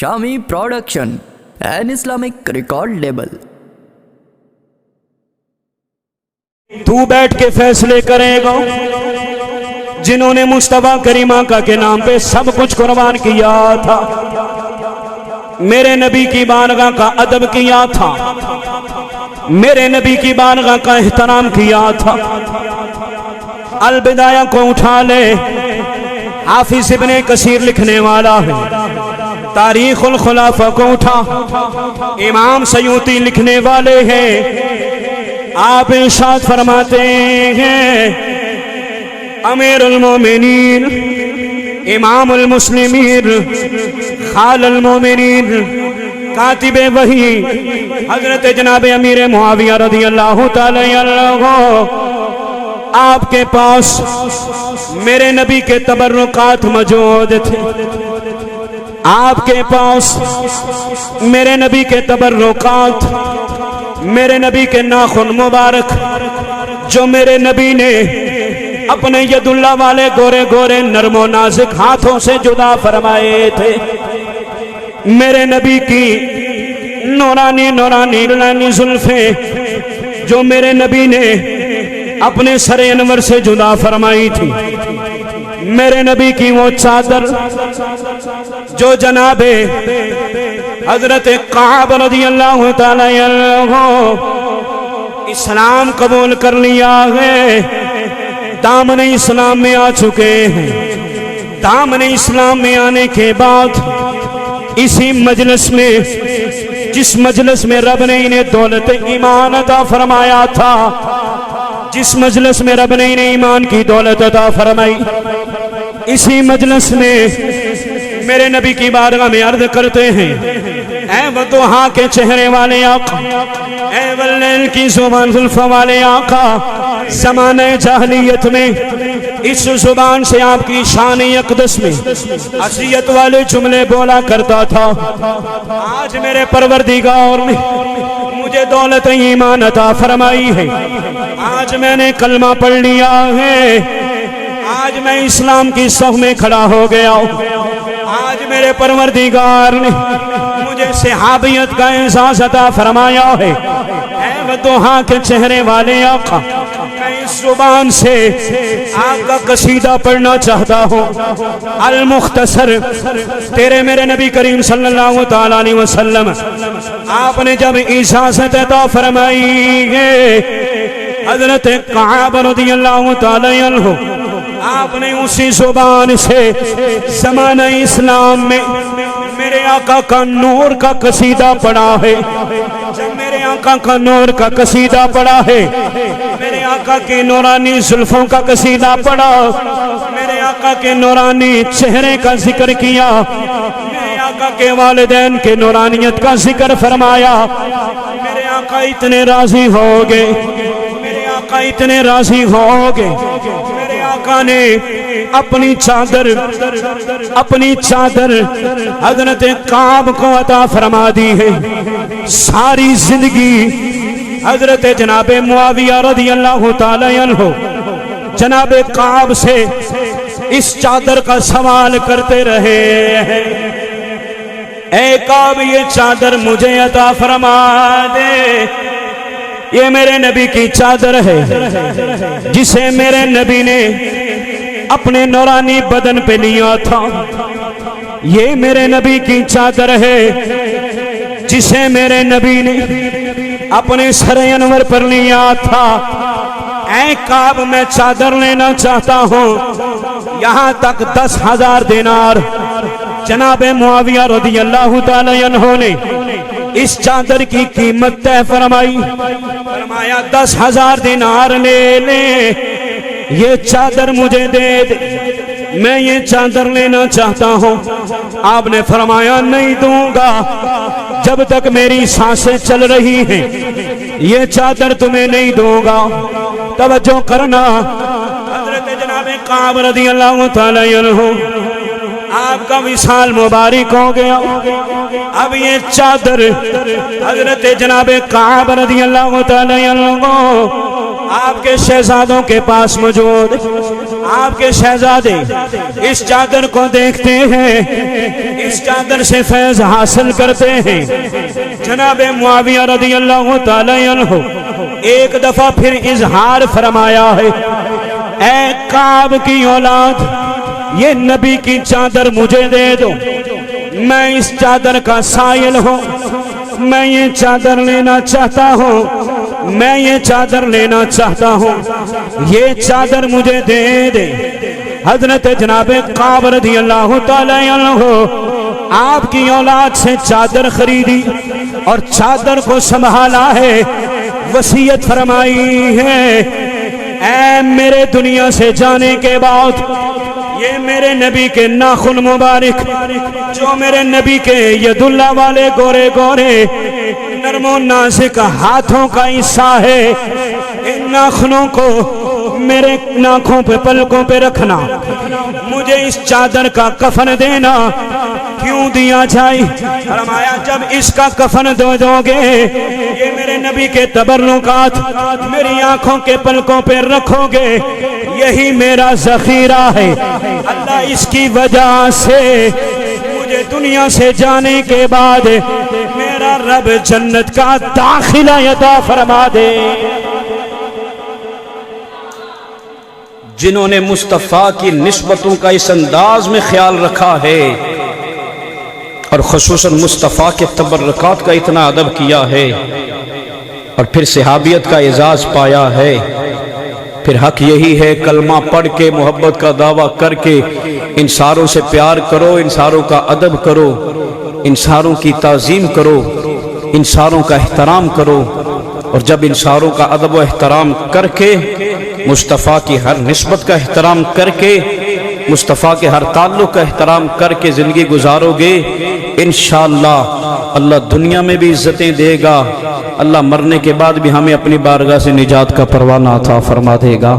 Shami Production, an Islamic record label. तू बैठ के फैसले करेगा जिन्होंने मुस्तफा करीमा का के नाम पे सब कुछ कुर्बान किया था, मेरे नबी की बारगाह का अदब किया था, मेरे नबी की बारगाह का एहतराम किया था। अलबिदाया को उठा ले, हाफिज इब्ने कसीर लिखने वाला है। तारीखुल खुलाफा को उठा, इमाम सयूती लिखने वाले हैं। आप इरशाद फरमाते हैं, अमीरुल मोमिनीन, इमामुल मुस्लिमीन, खालुल मोमिनीन, कातिबे वही हजरत जनाब अमीर मुआविया रज़ियल्लाहु ताला अन्हु, आपके पास मेरे नबी के तबर्रुकात मौजूद थे। आपके पास मेरे नबी के तबर्रुकात, मेरे नबी के नाखून मुबारक जो मेरे नबी ने अपने यदुल्ला वाले गोरे गोरे नरमो नाजुक हाथों से जुदा फरमाए थे, मेरे नबी की नूरानी नूरानी नूरानी जुल्फे जो मेरे नबी ने अपने सरे अनवर से जुदा फरमाई थी, मेरे नबी की वो चादर जो जनाबे हजरत काब रज़ियल्लाहु ताला अन्हु इस्लाम कबूल कर लिया है, दामन इस्लाम में आ चुके हैं। दामन इस्लाम में आने के बाद इसी मजलिस में, जिस मजलिस में रब ने इन्हें दौलत ईमान अता फरमाया था, जिस मजलिस में रब ने इन्हें ईमान की दौलत अता फरमाई, इसी मजलिस में मेरे नबी की बारगाह में अर्ज करते हैं, ऐ वतुहा के चेहरे वाले आका, ऐ वल्लैल की जुबान जुल्फा वाले आका, ज़माने जाहलियत में इस जुबान से आपकी शान अक़दस में असियत वाले जुमले बोला करता था। आज मेरे परवरदिगार ने मुझे दौलत ईमान अता फरमाई है, आज मैंने कलमा पढ़ लिया है, आज मैं इस्लाम की सफ में खड़ा हो गया हूँ। आज मेरे परवरदिगार ने मुझे सहाबियत का एहसास अता फरमाया है। ऐ वतुहा के चेहरे वाले आका, मैं इस जुबान से आपका कसीदा पढ़ना चाहता हूँ। अल मुख्तसर, तेरे मेरे नबी करीम सल्लल्लाहु ताला अलैहि वसल्लम आपने जब इजाज़त अता फरमाई है, हजरत काब रज़ियल्लाहु ताला अन्हु आपने उसी जुबान से ज़माना इस्लाम में मेरे आका का नूर का कसीदा पढ़ा है। जब मेरे आका का नूर का कसीदा पढ़ा है, मेरे आका के नूरानी जुल्फों का कसीदा पढ़ा, मेरे आका के नूरानी चेहरे का जिक्र किया, मेरे आका के वालिदैन के नूरानियत का जिक्र फरमाया, मेरे आका इतने राजी हो गए, मेरे आका इतने राजी हो गए, मेरे आका ने अपनी चादर हजरत काब को अता फरमा दी है। सारी जिंदगी हजरत जनाबे मुआविया रज़ियल्लाहु ताला अन्हु जनाबे काब से इस चादर का सवाल करते रहे हैं, ऐ काब ये चादर मुझे अता फरमा दे। ये मेरे नबी की चादर है जिसे मेरे नबी ने अपने नूरानी बदन पे लिया था। ये मेरे नबी की चादर है जिसे मेरे नबी ने अपने सरे अनवर पर लिया था। ऐ काब मैं चादर लेना चाहता हूँ। यहाँ तक 10,000 दिनार जनाबे मुआविया रज़ियल्लाहु ताला अन्हु ने इस चादर की कीमत तय फरमाई। फरमाया 10,000 दिनार ले ले, ये चादर मुझे दे दे, मैं ये चादर लेना चाहता हूँ। आपने फरमाया नहीं दूंगा, जब तक मेरी सांसें चल रही हैं ये चादर तुम्हें नहीं दूंगा। तवज्जो करना, हजरत जनाबे काब रज़ियल्लाहु ताला अन्हु आपका विशाल मुबारक हो गया। अब ये चादर हजरत जनाबे काब रज़ियल्लाहु ताला अन्हु आपके शहजादों के पास मौजूद। آپ کے شہزادے اس چادر کو دیکھتے ہیں، اس چادر سے فیض حاصل کرتے ہیں۔ جناب معاویہ رضی اللہ تعالی عنہ ایک دفعہ پھر اظہار فرمایا ہے، اے کعب کی اولاد، یہ نبی کی چادر مجھے دے دو، میں اس چادر کا سائل ہوں، میں یہ چادر لینا چاہتا ہوں، میں یہ چادر لینا چاہتا ہوں، یہ چادر مجھے دے دے۔ حضرت جناب کعب رضی اللہ تعالی عنہ آپ کی اولاد سے چادر خریدی اور چادر کو سنبھالا ہے، وصیت فرمائی ہے، اے میرے دنیا سے جانے کے بعد یہ میرے نبی کے ناخن مبارک، جو میرے نبی کے ید اللہ والے گورے گورے نرم و نازک ہاتھوں کا حصہ ہے، ان ناخنوں کو میرے ناخوں پہ پلکوں پہ رکھنا، مجھے اس چادر کا کفن دینا۔ کیوں دیا جائے؟ فرمایا جب اس کا کفن دو گے، یہ میرے نبی کے تبرکات میری آنکھوں کے پلکوں پہ رکھو گے، یہی میرا ذخیرہ ہے۔ اللہ اس کی وجہ سے مجھے دنیا سے جانے کے بعد میرا رب جنت کا داخلہ عطا فرما دے۔ جنہوں نے مصطفیٰ کی نسبتوں کا اس انداز میں خیال رکھا ہے اور خصوصاً مصطفیٰ کے تبرکات کا اتنا ادب کیا ہے اور پھر صحابیت کا اعزاز پایا ہے، پھر حق یہی ہے کلمہ پڑھ کے محبت کا دعویٰ کر کے انصاروں سے پیار کرو، انصاروں کا ادب کرو، انصاروں کی تعظیم کرو، انصاروں کا احترام کرو، اور جب انصاروں کا ادب و احترام کر کے مصطفیٰ کی ہر نسبت کا احترام کر کے مصطفیٰ کے ہر تعلق کا احترام کر کے زندگی گزارو گے، انشاءاللہ اللہ دنیا میں بھی عزتیں دے گا، اللہ مرنے کے بعد بھی ہمیں اپنی بارگاہ سے نجات کا پروانہ عطا فرما دے گا۔